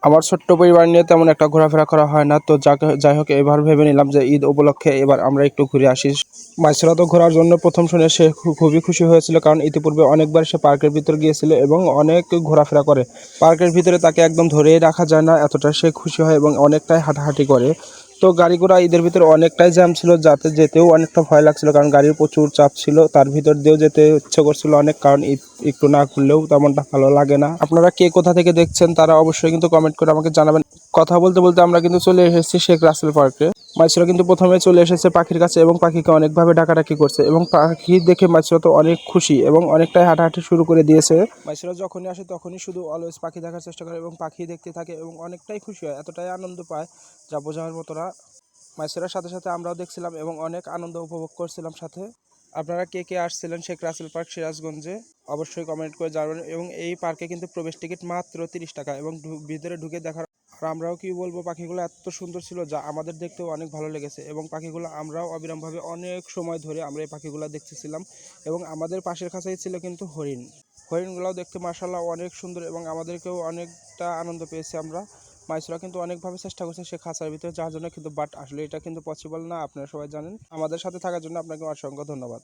আমার ছোট্ট পরিবার নিয়ে তেমন একটা ঘোরাফেরা করা হয় না। তো যাই হোক এবার ভেবে নিলাম যে ঈদ উপলক্ষে এবার আমরা একটু ঘুরে আসি। মাইসুরা তো ঘোরার জন্য প্রথম শুনে সে খুবই খুশি হয়েছিল, কারণ ইতিপূর্বে অনেকবার সে পার্কের ভিতর গিয়েছিল এবং অনেক ঘোরাফেরা করে। পার্কের ভিতরে তাকে একদম ধরেই রাখা যায় না, এতটা সে খুশি হয় এবং অনেকটাই হাঁটাহাঁটি করে। তো গাড়ি ঘোড়া ঈদের ভিতরে অনেকটাই জ্যাম ছিল, যাতে যেতেও অনেকটা ভয় লাগছিল, কারণ গাড়ির প্রচুর চাপ ছিল। তার ভিতর দিয়েও যেতে ইচ্ছে করছিল অনেক, কারণ একটু না ঘুরলেও তেমনটা ভালো লাগে না। আপনারা কে কোথা থেকে দেখছেন তারা অবশ্যই কিন্তু কমেন্ট করে আমাকে জানাবেন। কথা বলতে বলতে আমরা কিন্তু চলে এসেছি শেখ রাসেল পার্কে। মাইসুরা কিন্তু প্রথমে চলে এসেছে পাখির কাছে এবং পাখিকে অনেকভাবে ডাকাডাকি করছে, এবং পাখি দেখে মাইসুরা তো অনেক খুশি এবং অনেকটাই হাঁটাহাঁটি শুরু করে দিয়েছে। মাইসুরা যখনই আসে তখনই শুধু অলওয়েজ পাখি দেখার চেষ্টা করে এবং পাখি দেখতে থাকে এবং অনেকটাই খুশি হয়, এতটাই আনন্দ পায় যা বোঝানোর মতো না। মাইসুরার সাথে সাথে আমরাও দেখছিলাম এবং অনেক আনন্দ উপভোগ করছিলাম সাথে। আপনারা কে কে আসছিলেন শেখ রাসেল পার্ক সিরাজগঞ্জে অবশ্যই কমেন্ট করে জানাবেন। এবং এই পার্কে কিন্তু প্রবেশ টিকিট মাত্র 30 টাকা এবং ভিতরে ঢুকে দেখার। আর আমরাও কি বলবো, পাখিগুলো এত সুন্দর ছিল যা আমাদের দেখতেও অনেক ভালো লেগেছে, এবং পাখিগুলো আমরাও অবিরামভাবে অনেক সময় ধরে আমরা এই পাখিগুলো দেখতেছিলাম। এবং আমাদের পাশের কাছেই ছিল কিন্তু হরিণ। হরিণগুলোও দেখতে মাশাআল্লাহ অনেক সুন্দর এবং আমাদেরকেও অনেকটা আনন্দ পেয়েছি আমরা। মাইসুরা কিন্তু অনেকভাবে চেষ্টা করছে সে খাঁচার ভিতরে যাওয়ার জন্য, কিন্তু বাট আসলে এটা কিন্তু পসিবল না। আপনারা সবাই জানেন। আমাদের সাথে থাকার জন্য আপনাকে অসংখ্য ধন্যবাদ।